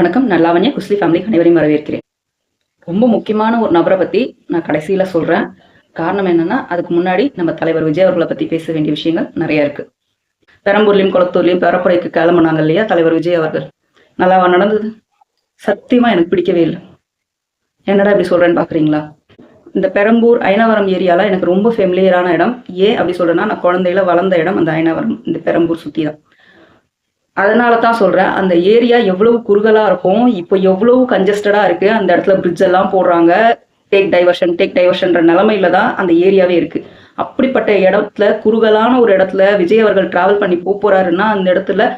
வணக்கம். நான் லாவண்யா. குஸ்லி ஃபேமிலி அனைவரையும் வரவேற்கிறேன். ரொம்ப முக்கியமான ஒரு நபரை பற்றி நான் கடைசியில் சொல்கிறேன். காரணம் என்னென்னா, அதுக்கு முன்னாடி நம்ம தலைவர் விஜய் அவர்களை பற்றி பேச வேண்டிய விஷயங்கள் நிறையா இருக்குது. பெரம்பூர்லையும் குளத்தூர்லையும் பரப்புரைக்கு கிளம்புனாங்க இல்லையா தலைவர் விஜய் அவர்கள். நல்லாவா நடந்தது? சத்தியமாக எனக்கு பிடிக்கவே இல்லை. என்னடா இப்படி சொல்கிறேன்னு பார்க்குறீங்களா? இந்த பெரம்பூர் ஐனாவரம் ஏரியாவில் எனக்கு ரொம்ப ஃபெமிலியரான இடம். ஏன் அப்படி சொல்கிறேன்னா, நான் குழந்தையில வளர்ந்த இடம் அந்த ஐனாவரம், இந்த பெரம்பூர் சுற்றி தான். அதனால தான் சொல்கிறேன், அந்த ஏரியா எவ்வளவு குறுகலாக இருக்கும், இப்போ எவ்வளவு கன்ஜஸ்டடாக இருக்குது. அந்த இடத்துல பிரிட்ஜ் எல்லாம் போடுறாங்க, டேக் டைவர்ஷன்ற நிலமையில தான் அந்த ஏரியாவே இருக்குது. அப்படிப்பட்ட இடத்துல, குறுகலான ஒரு இடத்துல விஜய் அவர்கள் டிராவல் பண்ணி போறாருன்னா, அந்த இடத்துல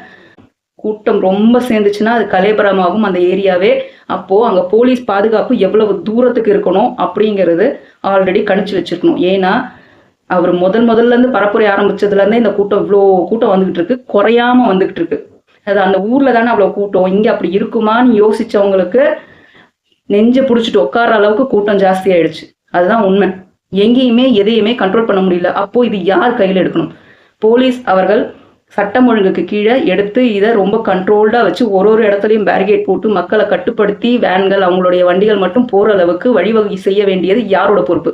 கூட்டம் ரொம்ப சேர்ந்துச்சுன்னா அது கலேபரமாகும் அந்த ஏரியாவே. அப்போது அங்கே போலீஸ் பாதுகாப்பு எவ்வளவு தூரத்துக்கு இருக்கணும் அப்படிங்கிறது ஆல்ரெடி கணிச்சு வச்சிருக்கணும். ஏன்னா அவர் முதல்லேருந்து பரப்புரை ஆரம்பிச்சதுலேருந்தே இந்த கூட்டம் இவ்வளோ கூட்டம் வந்துகிட்டு இருக்கு, குறையாம வந்துகிட்டு இருக்கு. அது அந்த ஊர்ல தானே அவ்வளோ கூட்டம், இங்கே அப்படி இருக்குமான்னு யோசிச்சவங்களுக்கு நெஞ்சை பிடிச்சிட்டு உட்கார அளவுக்கு கூட்டம் ஜாஸ்தி ஆயிடுச்சு. அதுதான் உண்மை. எங்கேயுமே எதையுமே கண்ட்ரோல் பண்ண முடியல. அப்போ இது யார் கையில் எடுக்கணும்? போலீஸ் அவர்கள் சட்டம் ஒழுங்குக்கு கீழே எடுத்து இதை ரொம்ப கண்ட்ரோல்டாக வச்சு ஒரு இடத்துலையும் பேரிகேட் போட்டு மக்களை கட்டுப்படுத்தி வேன்கள் அவங்களுடைய வண்டிகள் மட்டும் போகிற அளவுக்கு வழிவகை செய்ய வேண்டியது யாரோட பொறுப்பு?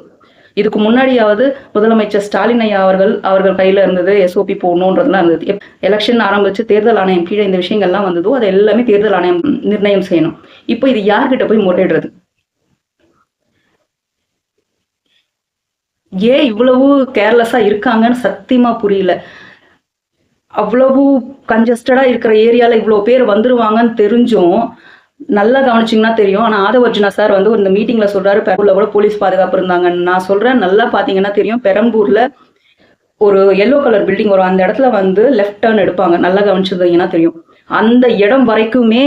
இதுக்கு முன்னாடியாவது முதலமைச்சர் ஸ்டாலின் ஐயா அவர்கள் கையில் இருந்தது. SOP போடணுன்றதுலாம் இருந்தது. எலெக்ஷன் ஆரம்பிச்சு தேர்தல் ஆணையம் கீழே இந்த விஷயங்கள்லாம் வந்ததோ அது எல்லாமே தேர்தல் ஆணையம் நிர்ணயம் செய்யணும். இப்போ இது யார்கிட்ட போய் முறையிடுறது? ஏன் இவ்வளவு கேர்லெஸ்ஸா இருக்காங்கன்னு சத்தியமா புரியல. அவ்வளவு கன்ஜஸ்டடா இருக்கிற ஏரியால இவ்வளவு பேர் வந்துருவாங்கன்னு தெரிஞ்சும் நல்லா கவனிச்சிங்கன்னா தெரியும். ஆனால் ஆதவர்ஜுனா சார் வந்து இந்த மீட்டிங்கில் சொல்கிறாரு, பெரம்பூரில் கூட போலீஸ் பாதுகாப்பு இருந்தாங்கன்னு. நான் சொல்கிறேன், நல்லா பார்த்தீங்கன்னா தெரியும். பெரம்பூரில் ஒரு எல்லோ கலர் பில்டிங் வரும், அந்த இடத்துல வந்து லெஃப்ட் டர்ன் எடுப்பாங்க. நல்லா கவனிச்சிருந்தீங்கன்னா தெரியும். அந்த இடம் வரைக்குமே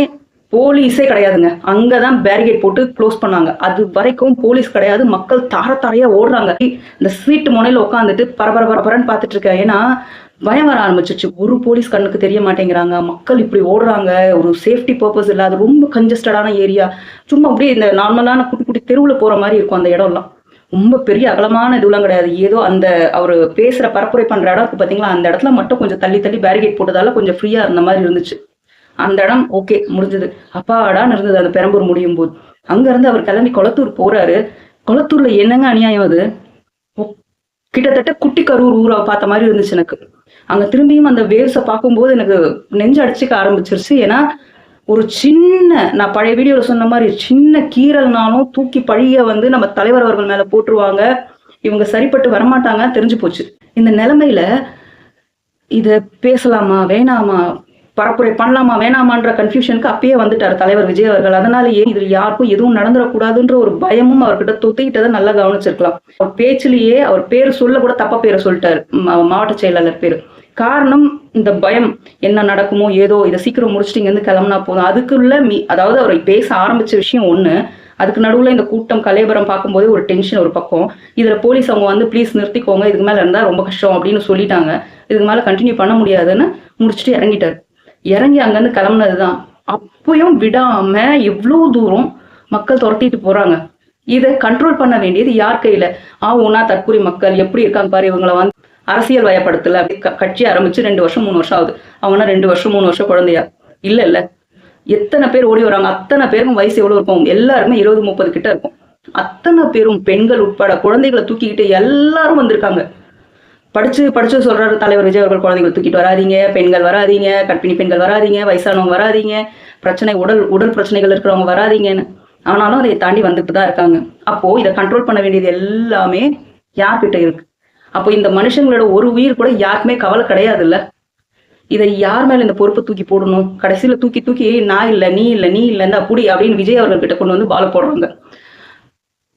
போலீஸே கிடையாதுங்க. அங்கே தான் பேரிகேட் போட்டு க்ளோஸ் பண்ணாங்க. அது வரைக்கும் போலீஸ் கிடையாது. மக்கள் தாரத்தாரையாக ஓடுறாங்க. இந்த சீட்டு முனையில் உட்காந்துட்டு பரபரன்னு பார்த்துட்டு இருக்கேன். ஏன்னா பயம் வர ஆரம்பிச்சிருச்சு. ஒரு போலீஸ் கண்ணுக்கு தெரிய மாட்டேங்கிறாங்க, மக்கள் இப்படி ஓடுறாங்க. ஒரு சேஃப்டி பர்பஸ் இல்லாத ரொம்ப கன்ஜஸ்டடான ஏரியா. சும்மா அப்படியே இந்த நார்மலான குட்டி தெருவில் போகிற மாதிரி இருக்கும் அந்த இடம்லாம். ரொம்ப பெரிய அகலமான இதுலாம் கிடையாது. ஏதோ அந்த அவர் பேசுகிற பரப்புரை பண்ணுற இடம் இருக்குது பார்த்தீங்களா, அந்த இடத்துல மட்டும் கொஞ்சம் தள்ளி பேரிகேட் போட்டதால கொஞ்சம் ஃப்ரீயாக இருந்த மாதிரி இருந்துச்சு. அந்த இடம் ஓகே, முடிஞ்சது, அப்பாடான்னு இருந்தது அந்த பெரம்பூர் முடியும் போது. அங்கேருந்து அவர் கிளம்பி குளத்தூர் போகிறாரு. குளத்தூரில் என்னங்க அநியாயம் அது? கிட்டத்தட்ட குட்டி கரூர் ஊரை பார்த்த மாதிரி இருந்துச்சு எனக்கு. அங்கே திரும்பியும் அந்த வேவ்ஸை பார்க்கும்போது எனக்கு நெஞ்சு அடிச்சுக்க ஆரம்பிச்சிருச்சு. ஏன்னா ஒரு சின்ன, நான் பழைய வீடியோவில் சொன்ன மாதிரி சின்ன கீரல்னாலும் தூக்கி பழிய வந்து நம்ம தலைவர் அவர்கள் மேலே போட்டுருவாங்க. இவங்க சரிப்பட்டு வரமாட்டாங்க தெரிஞ்சு போச்சு. இந்த நிலைமையில இதை பேசலாமா வேணாமா, பரப்புரை பண்ணலாமா வேணாமான்ற கன்ஃபியூஷனுக்கு அப்பயே வந்துட்டார் தலைவர் விஜய் அவர்கள். அதனாலேயே இதில் யாருக்கும் எதுவும் நடந்துடக்கூடாதுன்ற ஒரு பயமும் அவர்கிட்ட தொத்திக்கிட்டதை நல்லா கவனிச்சிருக்கலாம். அவர் பேச்சிலேயே அவர் பேர் சொல்ல கூட தப்பா பேரை சொல்லிட்டாரு, மாவட்ட செயலாளர் பேரு. காரணம் இந்த பயம், என்ன நடக்குமோ ஏதோ, இதை சீக்கிரம் முடிச்சுட்டு இங்கேருந்து கிளம்புனா போதும். அதுக்குள்ள அதாவது அவர் பேச ஆரம்பிச்ச விஷயம் ஒண்ணு, அதுக்கு நடுவில் இந்த கூட்டம் கலேபரம் பார்க்கும்போது ஒரு டென்ஷன் ஒரு பக்கம். இதில் போலீஸ் அவங்க வந்து ப்ளீஸ் நிறுத்திக்கோங்க, இதுக்கு மேலே இருந்தால் ரொம்ப கஷ்டம் அப்படின்னு சொல்லிட்டாங்க. இதுக்கு மேலே கண்டினியூ பண்ண முடியாதுன்னு முடிச்சுட்டு இறங்கிட்டார். இறங்கி அங்கேருந்து கிளம்புனது தான். அப்பயும் விடாம எவ்வளோ தூரம் மக்கள் துரத்திட்டு போறாங்க. இதை கண்ட்ரோல் பண்ண வேண்டியது யார் கையில? ஒன்னா தற்கூரி மக்கள் எப்படி இருக்காங்க பாரு, இவங்களை வந்து அரசியல் வயப்படுத்தல. அப்படி கட்சி ஆரம்பிச்சு 2 வருஷம் 3 வருஷம் ஆகுது. அவங்கன்னா 2 வருஷம் 3 வருஷம் குழந்தையா? இல்ல எத்தனை பேர் ஓடி வராங்க. அத்தனை பேருக்கும் வயசு எவ்வளவு இருக்கும்? எல்லாருமே 20-30 கிட்ட இருக்கும். அத்தனை பேரும் பெண்கள் உட்பட குழந்தைகளை தூக்கிக்கிட்டு எல்லாரும் வந்திருக்காங்க. படிச்சு சொல்றாரு தலைவர் விஜய் அவர்கள், குழந்தைகள் தூக்கிட்டு வராதிங்க, பெண்கள் வராதிங்க, கர்ப்பிணி பெண்கள் வராதிங்க, வயசானவங்க வராதிங்க, உடல் பிரச்சனைகள் இருக்கிறவங்க வராதிங்கன்னு. ஆனாலும் அதை தாண்டி வந்துட்டு தான் இருக்காங்க. அப்போ இதை கண்ட்ரோல் பண்ண வேண்டியது எல்லாமே யார்கிட்ட இருக்கு? அப்போ இந்த மனுஷங்களோட ஒரு உயிர் கூட யாருக்குமே கவலை கிடையாது இல்ல? இதை யார் மேல இந்த பொறுப்பை தூக்கி போடணும்? கடைசியில தூக்கி நான் இல்லை நீ இல்லை அப்படி அப்படின்னு விஜய் அவர்கள் கிட்ட கொண்டு வந்து பால போடுறாங்க.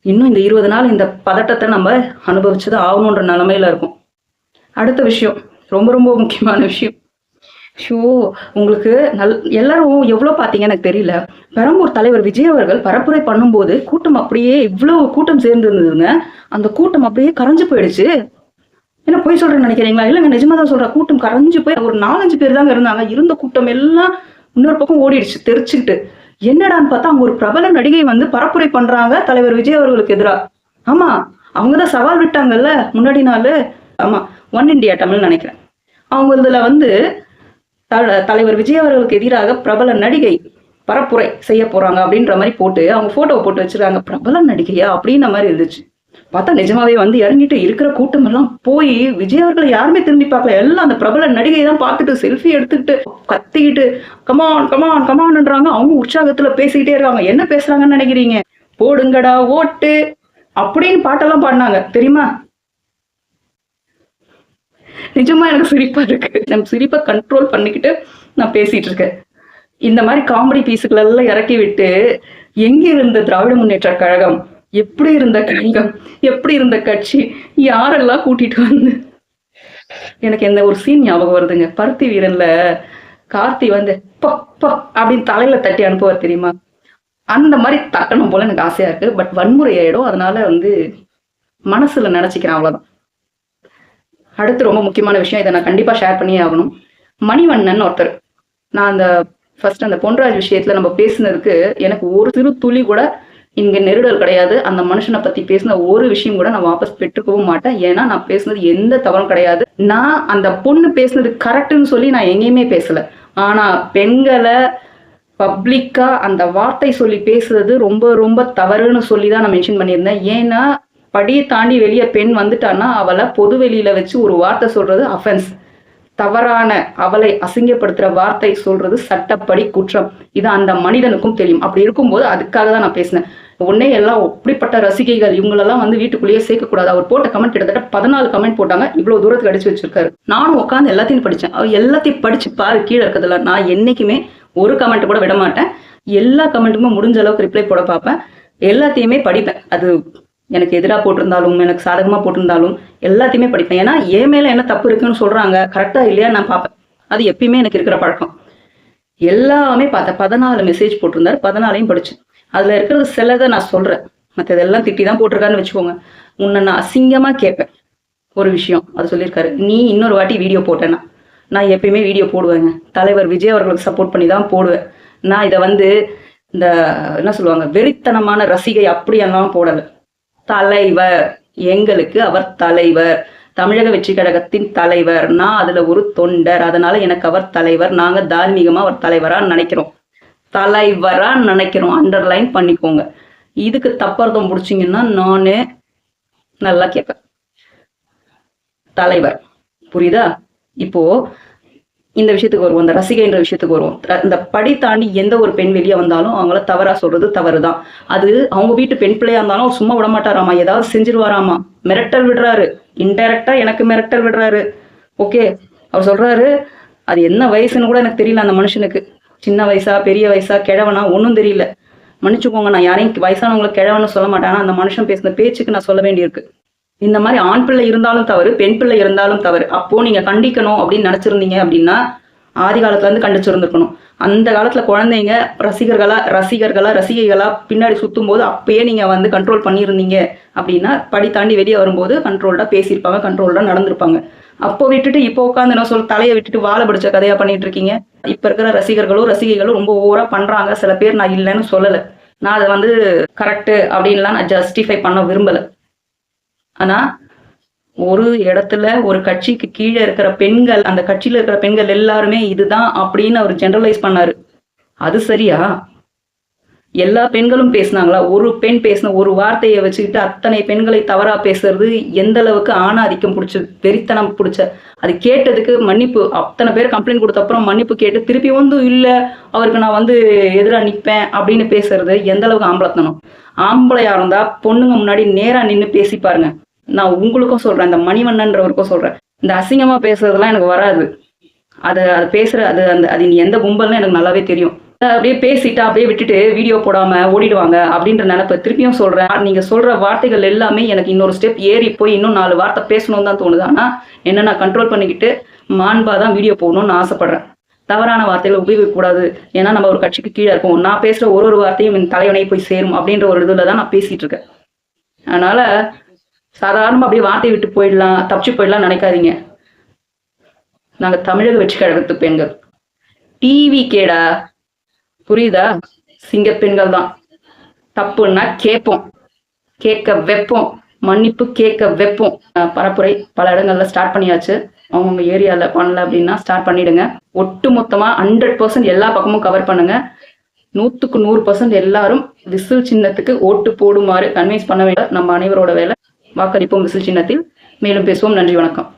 இன்னும் இந்த 20 நாள் இந்த பதட்டத்தை நம்ம அனுபவிச்சுதான் ஆகணுன்ற நிலைமையில இருக்கும். அடுத்த விஷயம், ரொம்ப ரொம்ப முக்கியமான விஷயம். உங்களுக்கு எல்லாரும் எவ்வளோ பார்த்தீங்க எனக்கு தெரியல. பெரம்பூர் தலைவர் விஜய் அவர்கள் பரப்புரை பண்ணும்போது கூட்டம் அப்படியே இவ்வளவு கூட்டம் சேர்ந்து இருந்ததுங்க. அந்த கூட்டம் அப்படியே கரைஞ்சு போயிடுச்சு. என்ன போய் சொல்றேன்னு நினைக்கிறீங்களா? இல்லைங்க, நிஜமா தான் சொல்ற. கூட்டம் கரைஞ்சு போய் ஒரு 4-5 பேர் தாங்க இருந்தாங்க. இருந்த கூட்டம் எல்லாம் இன்னொரு பக்கம் ஓடிடுச்சு தெரிச்சுக்கிட்டு. என்னடான்னு பார்த்தா அவங்க ஒரு பிரபல நடிகை வந்து பரப்புரை பண்றாங்க தலைவர் விஜய் அவர்களுக்கு எதிராக. ஆமா, அவங்கதான் சவால் விட்டாங்கல்ல முன்னாடி நாள். ஆமா, ஒன் இண்டியா தமிழ் நினைக்கிறேன். அவங்க இதுல வந்து தலைவர் விஜய் அவர்களுக்கு எதிராக பிரபல நடிகை பரப்புரை செய்ய போறாங்க அப்படின்ற மாதிரி போட்டு அவங்க போட்டோவை போட்டு வச்சிருக்காங்க. பிரபல நடிகையா அப்படின்ற மாதிரி இருந்துச்சு. பார்த்தா நிஜமாவே வந்து இறங்கிட்டு இருக்கிற கூட்டம் எல்லாம் போய் விஜய் அவர்களை யாருமே திரும்பி பார்க்கல. எல்லாம் அந்த பிரபல நடிகையை தான் பார்த்துட்டு செல்ஃபி எடுத்துக்கிட்டு கத்திக்கிட்டு கமான் கமான் கமான்ன்றாங்க. அவங்க உற்சாகத்துல பேசிக்கிட்டே இருக்காங்க. என்ன பேசுறாங்கன்னு நினைக்கிறீங்க? போடுங்கடா ஓட்டு அப்படின்னு பாட்டெல்லாம் பாடினாங்க தெரியுமா? நிஜமா எனக்கு சிரிப்பா இருக்கு. நம்ம சிரிப்பை கண்ட்ரோல் பண்ணிக்கிட்டு நான் பேசிட்டு இருக்கேன். இந்த மாதிரி காமெடி பீஸுகள் எல்லாம் இறக்கி விட்டு எங்க இருந்த திராவிட முன்னேற்ற கழகம், எப்படி இருந்த கழகம், எப்படி இருந்த கட்சி, யாரெல்லாம் கூட்டிட்டு வந்து. எனக்கு எந்த ஒரு சீன் ஞாபகம் வருதுங்க. பருத்தி வீரன்ல கார்த்தி வந்து அப்படின்னு தலையில தட்டி அனுப்புவார் தெரியுமா? அந்த மாதிரி தட்டணும் போல எனக்கு ஆசையா இருக்கு. பட் வன்முறை ஆயிடும். அதனால வந்து மனசுல நினைச்சுக்கிறேன், அவ்வளவுதான். அடுத்து ரொம்ப முக்கியமான விஷயம், இதை நான் கண்டிப்பா ஷேர் பண்ணியே ஆகணும். மணிவண்ணன் ஒருத்தர், நான் அந்த ஃபர்ஸ்ட் அந்த பொன்ராஜ் விஷயத்துல நம்ம பேசுனதுக்கு எனக்கு ஒரு சிறு துளி கூட இங்க நெருடல் கிடையாது. அந்த மனுஷனை பத்தி பேசின ஒரு விஷயம் கூட நான் வாபஸ் பெற்றுக்கவும் மாட்டேன். ஏன்னா நான் பேசுனது எந்த தவறும் கிடையாது. நான் அந்த பொண்ணு பேசுனது கரெக்டுன்னு சொல்லி நான் எங்கேயுமே பேசல. ஆனா பெண்களை பப்ளிக்கா அந்த வார்த்தை சொல்லி பேசுறது ரொம்ப ரொம்ப தவறுன்னு சொல்லி தான் நான் மென்ஷன் பண்ணியிருந்தேன். ஏன்னா படியை தாண்டி வெளியே பெண் வந்துட்டான்னா அவளை பொது வெளியில வச்சு ஒரு வார்த்தை சொல்றது அஃபென்ஸ், தவறான, அவளை அசிங்கப்படுத்துற வார்த்தை சொல்றது சட்டப்படி குற்றம். இது அந்த மனிதனுக்கும் தெரியும். அப்படி இருக்கும்போது அதுக்காக தான் நான் பேசினேன். உடனே எல்லாம் அப்படிப்பட்ட ரசிகைகள் இவங்களெல்லாம் வந்து வீட்டுக்குள்ளேயே சேர்க்கக்கூடாது. அவர் போட்ட கமெண்ட் கிட்டத்தட்ட 14 கமெண்ட் போட்டாங்க. இவ்வளவு தூரத்துக்கு அடிச்சு வச்சிருக்காரு. நானும் உட்காந்து எல்லாத்தையும் படிச்சேன். அவர் எல்லாத்தையும் படிச்சு பாரு, கீழே இருக்கிறதுல நான் என்னைக்குமே ஒரு கமெண்ட் கூட விட மாட்டேன். எல்லா கமெண்ட்டுமே முடிஞ்ச அளவுக்கு ரிப்ளை போட பார்ப்பேன். எல்லாத்தையுமே படிப்பேன். அது எனக்கு எதிராக போட்டிருந்தாலும் எனக்கு சாதகமா போட்டிருந்தாலும் எல்லாத்தையுமே படிப்பேன். ஏன்னா என் மேல என்ன தப்பு இருக்குன்னு சொல்றாங்க, கரெக்டா இல்லையா நான் பார்ப்பேன். அது எப்பயுமே எனக்கு இருக்கிற பழக்கம். எல்லாமே பார்த்தேன். 14 மெசேஜ் போட்டிருந்தாரு, 14ஐயும் படிச்சேன். அதுல இருக்கிறது சிலதை நான் சொல்றேன், மற்றதெல்லாம் திட்டி தான் போட்டிருக்காருன்னு வச்சுக்கோங்க. உன்னை நான் அசிங்கமா கேட்பேன் ஒரு விஷயம். அது சொல்லியிருக்காரு, நீ இன்னொரு வாட்டி வீடியோ போட்டேன்னா நான் எப்பயுமே வீடியோ போடுவேங்க. தலைவர் விஜய் அவர்களுக்கு சப்போர்ட் பண்ணி தான் போடுவேன். நான் இதை வந்து இந்த என்ன சொல்லுவாங்க வெறித்தனமான ரசிகை அப்படியெல்லாம் போடலை. தலைவர், எங்களுக்கு அவர் தலைவர், தமிழக வெற்றி கழகத்தின் தலைவர். நான் அதுல ஒரு தொண்டர், அதனால எனக்கு அவர் தலைவர். நாங்க தார்மீகமா அவர் தலைவரா நினைக்கிறோம், தலைவரா நினைக்கிறோம். அண்டர்லைன் பண்ணிக்கோங்க. இதுக்கு தப்பர்த்தம் முடிச்சிங்கன்னா நானே நல்லா கேட்பேன். தலைவர், புரியுதா? இப்போ இந்த விஷயத்துக்கு வருவோம், இந்த ரசிகைன்ற விஷயத்துக்கு வருவோம். இந்த படி தாண்டி எந்த ஒரு பெண் வெளியே வந்தாலும் அவங்கள தவறா சொல்றது தவறுதான். அது அவங்க வீட்டு பெண் பிள்ளையா இருந்தாலும் அவர் சும்மா விட மாட்டாராமா, ஏதாவது செஞ்சிருவாராமா. மிரட்டல் விடுறாரு, இன்டைரக்டா எனக்கு மிரட்டல் விடுறாரு. ஓகே, அவர் சொல்றாரு, அது என்ன வயசுன்னு கூட எனக்கு தெரியல அந்த மனுஷனுக்கு. சின்ன வயசா பெரிய வயசா கிழவனா ஒன்றும் தெரியல. மன்னிச்சுக்கோங்க, நான் யாரையும் வயசானவங்களை கிழவன்னு சொல்ல மாட்டேன். ஆனா அந்த மனுஷன் பேசின பேச்சுக்கு நான் சொல்ல வேண்டியிருக்கு. இந்த மாதிரி ஆண் பிள்ளை இருந்தாலும் தவறு, பெண் பிள்ளை இருந்தாலும் தவறு. அப்போ நீங்க கண்டிக்கணும் அப்படின்னு நினைச்சிருந்தீங்க அப்படின்னா ஆதி காலத்துல இருந்து கண்டிச்சிருந்துருக்கணும். அந்த காலத்துல குழந்தைங்க ரசிகைகளா பின்னாடி சுத்தும் போது அப்பயே நீங்க வந்து கண்ட்ரோல் பண்ணியிருந்தீங்க அப்படின்னா படி தாண்டி வெளியே வரும்போது கண்ட்ரோல்டா பேசியிருப்பாங்க, கண்ட்ரோல்டா நடந்திருப்பாங்க. அப்போ விட்டுட்டு இப்போ உட்காந்து என்ன சொல்ல தலையை விட்டுட்டு வாழை பிடிச்ச கதையா பண்ணிட்டு இருக்கீங்க. இப்ப இருக்கிற ரசிகர்களும் ரொம்ப ஓவரா பண்றாங்க. சில பேர் நான் இல்லைன்னு சொல்லலை. நான் அதை வந்து கரெக்ட் அப்படின்லாம் நான் ஜஸ்டிஃபை பண்ண விரும்பல. ஆனா ஒரு இடத்துல ஒரு கட்சிக்கு கீழே இருக்கிற பெண்கள், அந்த கட்சியில இருக்கிற பெண்கள் எல்லாருமே இதுதான் அப்படின்னு அவர் ஜெனரலைஸ் பண்ணாரு. அது சரியா? எல்லா பெண்களும் பேசினாங்களா? ஒரு பெண் பேசின ஒரு வார்த்தையை வச்சுக்கிட்டு அத்தனை பெண்களை தவறா பேசுறது எந்த அளவுக்கு ஆணாதிக்கம் பிடிச்ச வெறித்தனம் பிடிச்ச. அது கேட்டதுக்கு மன்னிப்பு, அத்தனை பேர் கம்ப்ளைண்ட் கொடுத்த அப்புறம் மன்னிப்பு கேட்டு திருப்பி வந்து இல்ல அவருக்கு நான் வந்து எதிராக நிற்பேன் அப்படின்னு பேசுறது எந்த அளவுக்கு ஆம்பளத்தனம். ஆம்பளையா இருந்தா பொண்ணுங்க முன்னாடி நேரா நின்று பேசி பாருங்க. நான் உங்களுக்கும் சொல்றேன், இந்த மணிவண்ணன்றவருக்கும் சொல்றேன். இந்த அசிங்கமா பேசுறதுலாம் எனக்கு வராது. அது பேசுற அது நீ எந்த கும்பல்னு எனக்கு நல்லாவே தெரியும். அப்படியே பேசிட்டு அப்படியே விட்டுட்டு வீடியோ போடாம ஓடிடுவாங்க அப்படின்ற நினைப்ப திருப்பியும் சொல்றேன். நீங்க சொல்ற வார்த்தைகள் எல்லாமே எனக்கு இன்னொரு ஸ்டெப் ஏறி போய் இன்னும் 4 வார்த்தை பேசணும்னு தான் தோணுது. ஆனா என்ன நான் கண்ட்ரோல் பண்ணிக்கிட்டு மாண்பாதான் வீடியோ போகணும்னு ஆசைப்படுறேன். தவறான வார்த்தைகளை உபயோகிக்க கூடாது. ஏன்னா நம்ம ஒரு கட்சிக்கு கீழே இருக்கோம். நான் பேசுற ஒரு வார்த்தையும் என் தலைவனை போய் சேரும் அப்படின்ற ஒரு இதுல தான் நான் பேசிட்டு இருக்கேன். அதனால சாதாரணமா அப்படியே வார்த்தையை விட்டு போயிடலாம், தப்பிச்சு போயிடலாம் நினைக்காதீங்க. நாங்க தமிழக வெற்றி கழகத்து பெண்கள். டிவி கேடா, புரியுதா? சிங்க பெண்கள் தான். தப்புன்னா கேட்போம், கேட்க வைப்போம், மன்னிப்பு கேட்க வைப்போம். பரப்புரை பல இடங்கள்ல ஸ்டார்ட் பண்ணியாச்சு. அவங்கவுங்க ஏரியால பண்ணல அப்படின்னா ஸ்டார்ட் பண்ணிடுங்க. ஒட்டு மொத்தமா 100% எல்லா பக்கமும் கவர் பண்ணுங்க. 100க்கு 100% எல்லாரும் விசில் சின்னத்துக்கு ஓட்டு போடுமாறு கன்வின்ஸ் பண்ண வேண்டிய நம்ம அனைவரோட வேலை. வாக்களிப்போம் விசில் சின்னத்தில். மேலும் பேசுவோம். நன்றி, வணக்கம்.